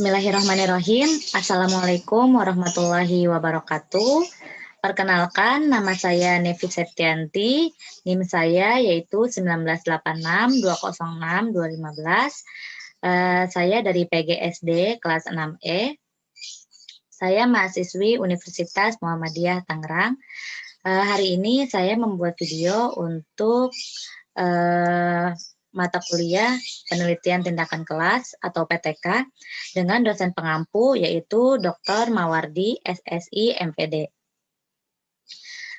Bismillahirrahmanirrahim. Assalamualaikum warahmatullahi wabarakatuh. Perkenalkan, nama saya Nevi Septianti. NIM saya yaitu 1986206-215. Saya dari PGSD kelas 6E. Saya mahasiswi Universitas Muhammadiyah Tangerang. Hari ini saya membuat video untuk mata kuliah penelitian tindakan kelas atau PTK dengan dosen pengampu yaitu Dr. Mawardi, SSI, MPD.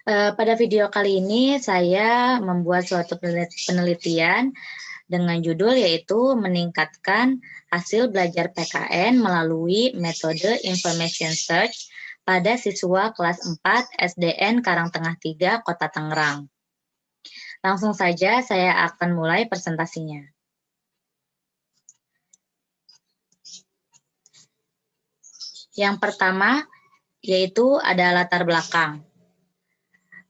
Pada video kali ini saya membuat suatu penelitian dengan judul yaitu meningkatkan hasil belajar PKN melalui metode Information Search pada siswa kelas 4 SDN Karangtengah 3, Kota Tangerang. Langsung saja saya akan mulai presentasinya. Yang pertama yaitu ada latar belakang.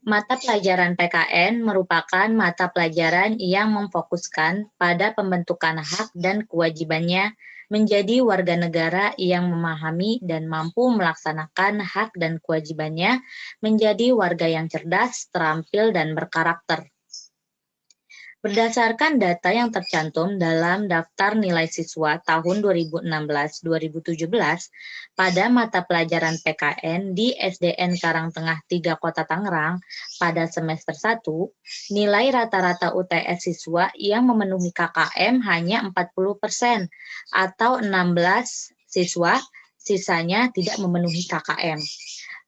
Mata pelajaran PKN merupakan mata pelajaran yang memfokuskan pada pembentukan hak dan kewajibannya menjadi warga negara yang memahami dan mampu melaksanakan hak dan kewajibannya menjadi warga yang cerdas, terampil, dan berkarakter. Berdasarkan data yang tercantum dalam daftar nilai siswa tahun 2016-2017 pada mata pelajaran PKN di SDN Karangtengah 3 Kota Tangerang pada semester 1, nilai rata-rata UTS siswa yang memenuhi KKM hanya 40% atau 16 siswa, sisanya tidak memenuhi KKM.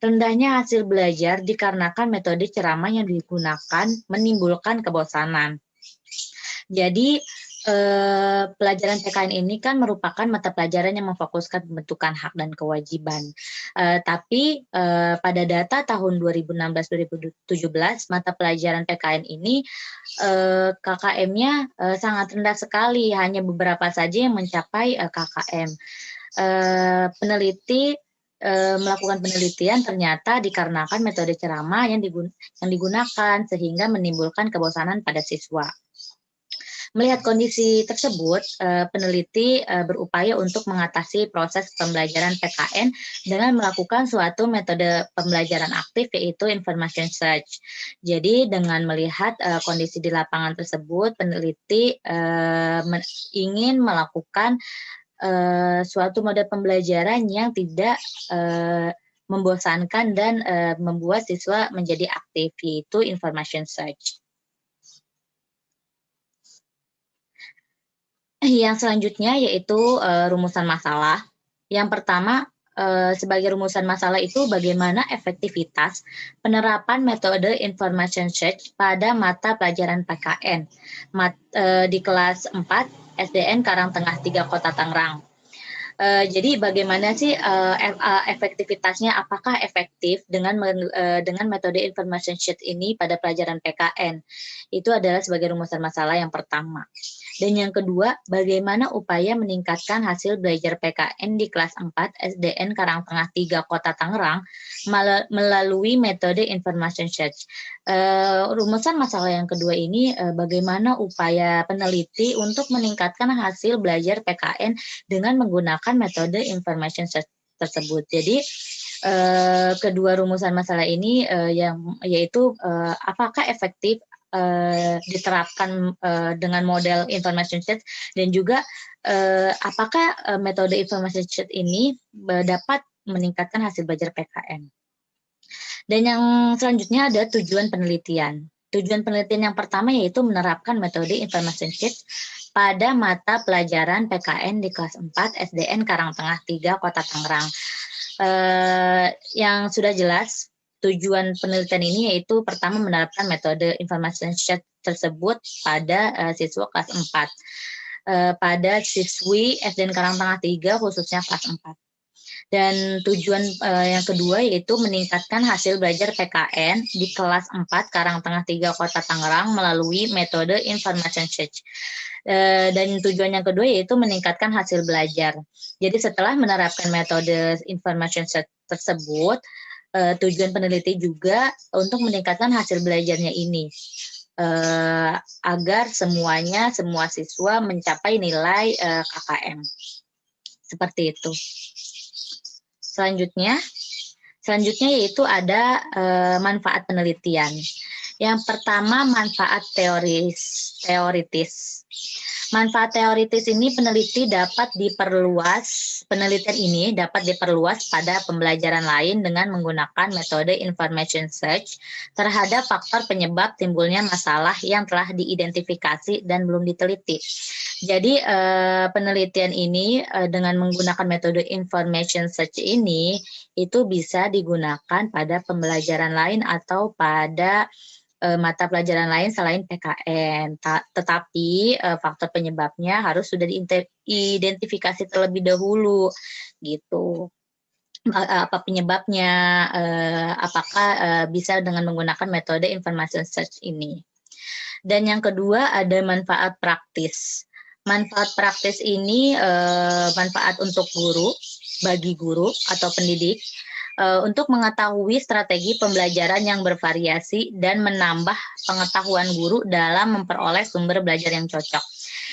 Rendahnya hasil belajar dikarenakan metode ceramah yang digunakan menimbulkan kebosanan. Jadi pelajaran PKN ini kan merupakan mata pelajaran yang memfokuskan pembentukan hak dan kewajiban. Tapi pada data tahun 2016-2017 mata pelajaran PKN ini KKM-nya sangat rendah sekali, hanya beberapa saja yang mencapai KKM. Peneliti melakukan penelitian ternyata dikarenakan metode ceramah yang digunakan sehingga menimbulkan kebosanan pada siswa. Melihat kondisi tersebut, peneliti berupaya untuk mengatasi proses pembelajaran PKN dengan melakukan suatu metode pembelajaran aktif yaitu Information Search. Jadi dengan melihat kondisi di lapangan tersebut, peneliti ingin melakukan suatu mode pembelajaran yang tidak membosankan dan membuat siswa menjadi aktif, yaitu Information Search. Yang selanjutnya yaitu rumusan masalah. Yang pertama, sebagai rumusan masalah itu bagaimana efektivitas penerapan metode Information Search pada mata pelajaran PKN di kelas 4 SDN Karangtengah 3 Kota Tangerang. Jadi bagaimana sih efektivitasnya? Apakah efektif dengan metode Information Search ini pada pelajaran PKN? Itu adalah sebagai rumusan masalah yang pertama. Dan yang kedua, bagaimana upaya meningkatkan hasil belajar PKN di kelas 4 SDN Karangtengah 3 Kota Tangerang melalui metode Information Search. Rumusan masalah yang kedua ini bagaimana upaya peneliti untuk meningkatkan hasil belajar PKN dengan menggunakan metode Information Search tersebut. Jadi kedua rumusan masalah ini yaitu apakah efektif diterapkan dengan model Information Search dan juga apakah metode Information Search ini dapat meningkatkan hasil belajar PKN. Dan yang selanjutnya ada tujuan penelitian. Tujuan penelitian yang pertama yaitu menerapkan metode Information Search pada mata pelajaran PKN di kelas 4 SDN Karangtengah 3 Kota Tangerang. Yang sudah jelas, tujuan penelitian ini yaitu pertama menerapkan metode Information Search tersebut pada siswa kelas 4. Pada siswi SDN Karangtengah 3 khususnya kelas 4. Dan tujuan yang kedua yaitu meningkatkan hasil belajar PKN di kelas 4 Karangtengah 3 Kota Tangerang melalui metode Information Search. Dan tujuan yang kedua yaitu meningkatkan hasil belajar. Jadi setelah menerapkan metode Information Search tersebut, tujuan peneliti juga untuk meningkatkan hasil belajarnya ini agar semua siswa mencapai nilai KKM. Seperti itu. Selanjutnya yaitu ada manfaat penelitian. Yang pertama, manfaat teoritis. Manfaat teoritis ini penelitian ini dapat diperluas pada pembelajaran lain dengan menggunakan metode information search terhadap faktor penyebab timbulnya masalah yang telah diidentifikasi dan belum diteliti. Jadi penelitian ini dengan menggunakan metode information search ini itu bisa digunakan pada pembelajaran lain atau pada mata pelajaran lain selain PKN. Tetapi faktor penyebabnya harus sudah diidentifikasi terlebih dahulu, gitu. Apa penyebabnya? Apakah bisa dengan menggunakan metode information search ini? Dan yang kedua ada manfaat praktis. Manfaat praktis ini manfaat untuk bagi guru atau pendidik untuk mengetahui strategi pembelajaran yang bervariasi dan menambah pengetahuan guru dalam memperoleh sumber belajar yang cocok.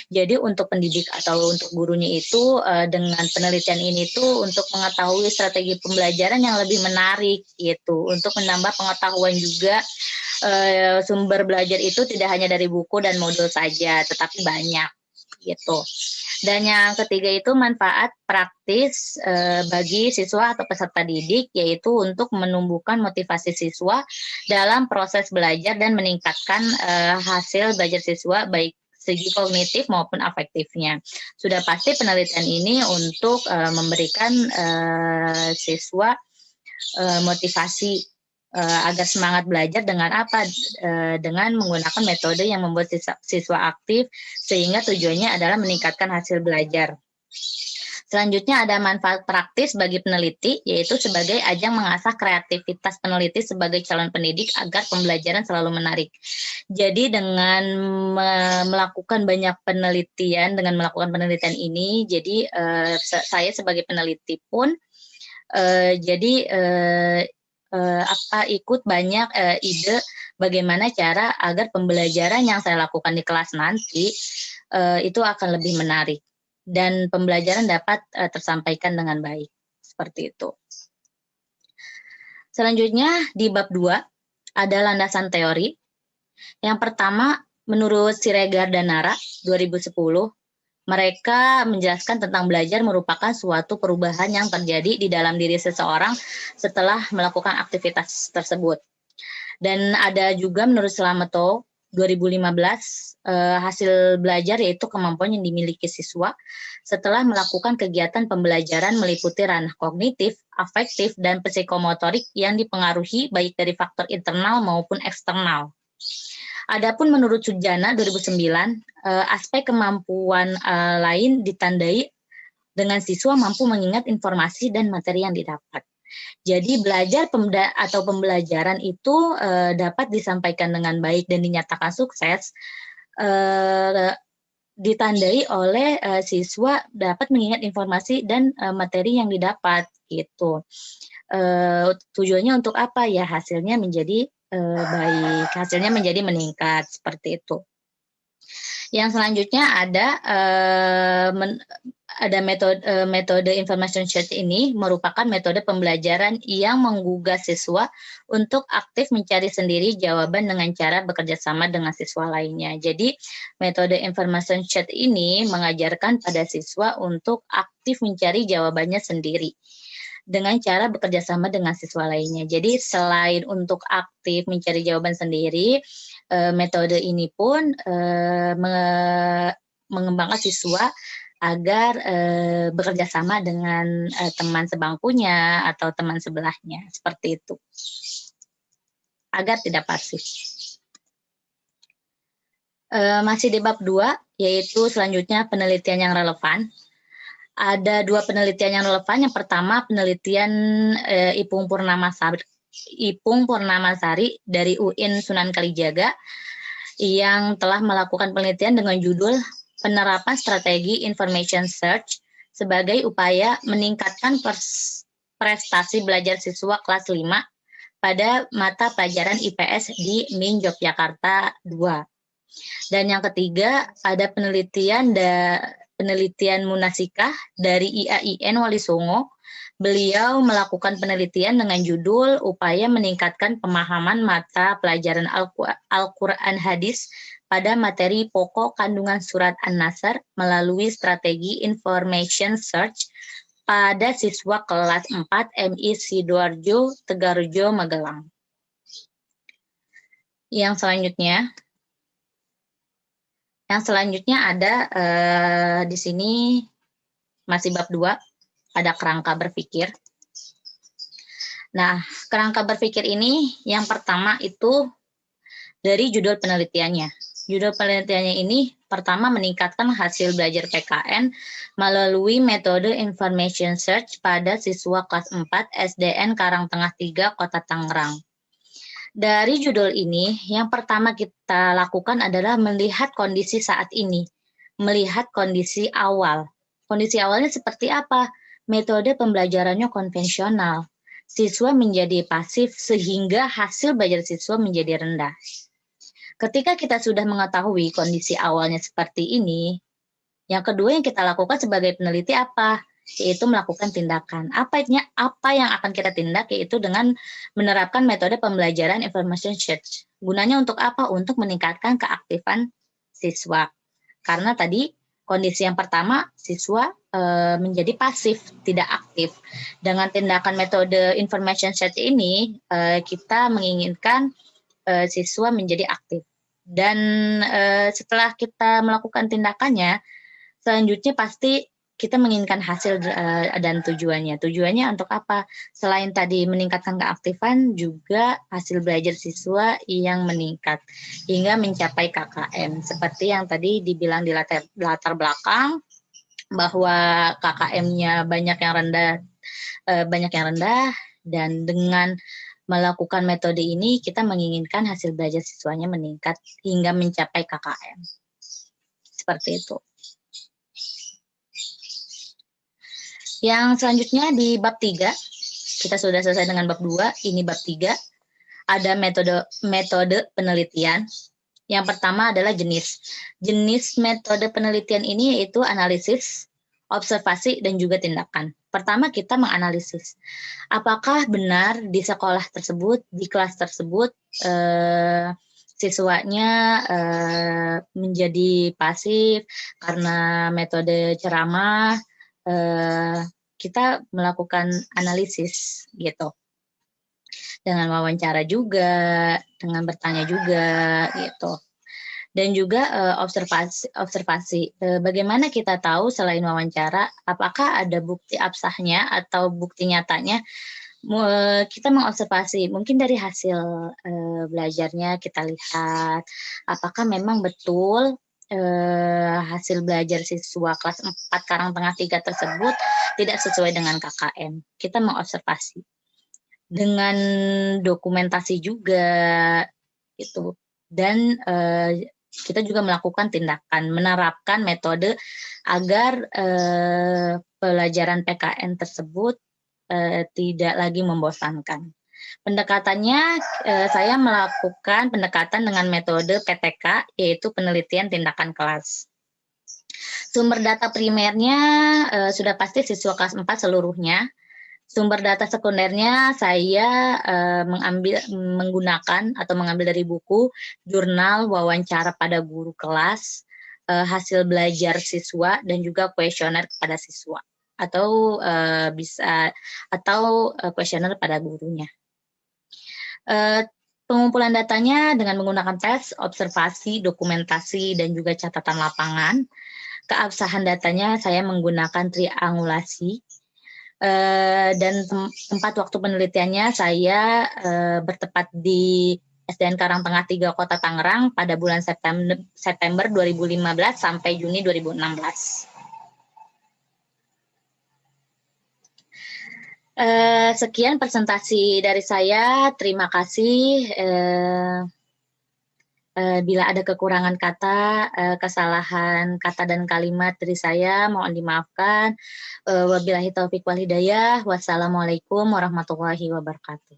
Jadi untuk pendidik atau untuk gurunya itu dengan penelitian ini tuh untuk mengetahui strategi pembelajaran yang lebih menarik gitu, untuk menambah pengetahuan juga. Sumber belajar itu tidak hanya dari buku dan modul saja, tetapi banyak gitu. Dan yang ketiga itu manfaat praktis bagi siswa atau peserta didik, yaitu untuk menumbuhkan motivasi siswa dalam proses belajar dan meningkatkan hasil belajar siswa baik segi kognitif maupun afektifnya. Sudah pasti penelitian ini untuk memberikan siswa motivasi agar semangat belajar dengan apa? Dengan menggunakan metode yang membuat siswa aktif sehingga tujuannya adalah meningkatkan hasil belajar. Selanjutnya ada manfaat praktis bagi peneliti, yaitu sebagai ajang mengasah kreativitas peneliti sebagai calon pendidik agar pembelajaran selalu menarik. Jadi dengan melakukan penelitian ini, jadi saya sebagai peneliti pun ikut banyak ide bagaimana cara agar pembelajaran yang saya lakukan di kelas nanti itu akan lebih menarik dan pembelajaran dapat tersampaikan dengan baik. Seperti itu. Selanjutnya di bab 2 ada landasan teori. Yang pertama, menurut Siregar dan Nara 2010, mereka menjelaskan tentang belajar merupakan suatu perubahan yang terjadi di dalam diri seseorang setelah melakukan aktivitas tersebut. Dan ada juga menurut Slameto 2015, hasil belajar yaitu kemampuan yang dimiliki siswa setelah melakukan kegiatan pembelajaran meliputi ranah kognitif, afektif, dan psikomotorik yang dipengaruhi baik dari faktor internal maupun eksternal. Adapun menurut Sujana 2009, aspek kemampuan lain ditandai dengan siswa mampu mengingat informasi dan materi yang didapat. Jadi belajar atau pembelajaran itu dapat disampaikan dengan baik dan dinyatakan sukses ditandai oleh siswa dapat mengingat informasi dan materi yang didapat gitu. Tujuannya untuk apa ya? Hasilnya menjadi baik, hasilnya menjadi meningkat, seperti itu. Yang selanjutnya ada metode information search ini merupakan metode pembelajaran yang menggugah siswa untuk aktif mencari sendiri jawaban dengan cara bekerja sama dengan siswa lainnya. Jadi metode information search ini mengajarkan pada siswa untuk aktif mencari jawabannya sendiri dengan cara bekerja sama dengan siswa lainnya. Jadi selain untuk aktif mencari jawaban sendiri, metode ini pun mengembangkan siswa agar bekerja sama dengan teman sebangkunya atau teman sebelahnya, seperti itu, agar tidak pasif. Masih di bab 2, yaitu selanjutnya penelitian yang relevan. Ada 2 penelitian yang relevan. Yang pertama penelitian Ipung Purnamasari dari UIN Sunan Kalijaga yang telah melakukan penelitian dengan judul penerapan strategi information search sebagai upaya meningkatkan prestasi belajar siswa kelas 5 pada mata pelajaran IPS di MIN Yogyakarta 2. Dan yang ketiga ada penelitian penelitian Munasikah dari IAIN Wali Songo. Beliau melakukan penelitian dengan judul Upaya Meningkatkan Pemahaman Mata Pelajaran Al-Quran Hadis pada materi pokok kandungan surat An-Nasr melalui strategi Information Search pada siswa kelas 4 MI Sidoarjo, Tegarjo, Magelang. Yang selanjutnya ada di sini masih bab 2, ada kerangka berpikir. Nah, kerangka berpikir ini yang pertama itu dari judul penelitiannya. Judul penelitiannya ini pertama meningkatkan hasil belajar PKN melalui metode Information Search pada siswa kelas 4 SDN Karangtengah 3 Kota Tangerang. Dari judul ini, yang pertama kita lakukan adalah melihat kondisi saat ini, melihat kondisi awal. Kondisi awalnya seperti apa? Metode pembelajarannya konvensional. Siswa menjadi pasif sehingga hasil belajar siswa menjadi rendah. Ketika kita sudah mengetahui kondisi awalnya seperti ini, yang kedua yang kita lakukan sebagai peneliti apa? Yaitu melakukan tindakan. Apa yang akan kita tindak? Yaitu dengan menerapkan metode pembelajaran information search. Gunanya untuk apa? Untuk meningkatkan keaktifan siswa. Karena tadi kondisi yang pertama siswa menjadi pasif, tidak aktif. Dengan tindakan metode information search ini, kita menginginkan siswa menjadi aktif. Dan setelah kita melakukan tindakannya, selanjutnya pasti kita menginginkan hasil dan tujuannya. Tujuannya untuk apa? Selain tadi meningkatkan keaktifan, juga hasil belajar siswa yang meningkat hingga mencapai KKM. Seperti yang tadi dibilang di latar belakang, bahwa KKM-nya banyak yang rendah, dan dengan melakukan metode ini kita menginginkan hasil belajar siswanya meningkat hingga mencapai KKM. Seperti itu. Yang selanjutnya di bab 3, kita sudah selesai dengan bab 2, ini bab 3, ada metode penelitian. Yang pertama adalah jenis. Jenis metode penelitian ini yaitu analisis, observasi, dan juga tindakan. Pertama kita menganalisis. Apakah benar di sekolah tersebut, di kelas tersebut, siswanya menjadi pasif karena metode ceramah, kita melakukan analisis gitu, dengan wawancara juga, dengan bertanya juga gitu, dan juga observasi. Bagaimana kita tahu selain wawancara, apakah ada bukti absahnya atau bukti nyatanya? Kita mengobservasi, mungkin dari hasil belajarnya kita lihat apakah memang betul hasil belajar siswa kelas 4 Karangtengah 3 tersebut tidak sesuai dengan KKM. Kita mengobservasi dengan dokumentasi juga gitu, dan kita juga melakukan tindakan, menerapkan metode agar pelajaran PKN tersebut tidak lagi membosankan. Pendekatannya, saya melakukan pendekatan dengan metode PTK, yaitu penelitian tindakan kelas. Sumber data primernya sudah pasti siswa kelas 4 seluruhnya. Sumber data sekundernya saya mengambil dari buku, jurnal, wawancara pada guru kelas, hasil belajar siswa, dan juga kuesioner kepada siswa, atau kuesioner pada gurunya. Pengumpulan datanya dengan menggunakan tes, observasi, dokumentasi, dan juga catatan lapangan. Keabsahan datanya saya menggunakan triangulasi. Dan tempat waktu penelitiannya saya bertepat di SDN Karangtengah 3 Kota Tangerang pada bulan September 2015 sampai Juni 2016. Sekian presentasi dari saya. Terima kasih. Bila ada kekurangan kata, kesalahan kata dan kalimat dari saya, mohon dimaafkan. Wabillahi taufiq wal hidayah. Wassalamualaikum warahmatullahi wabarakatuh.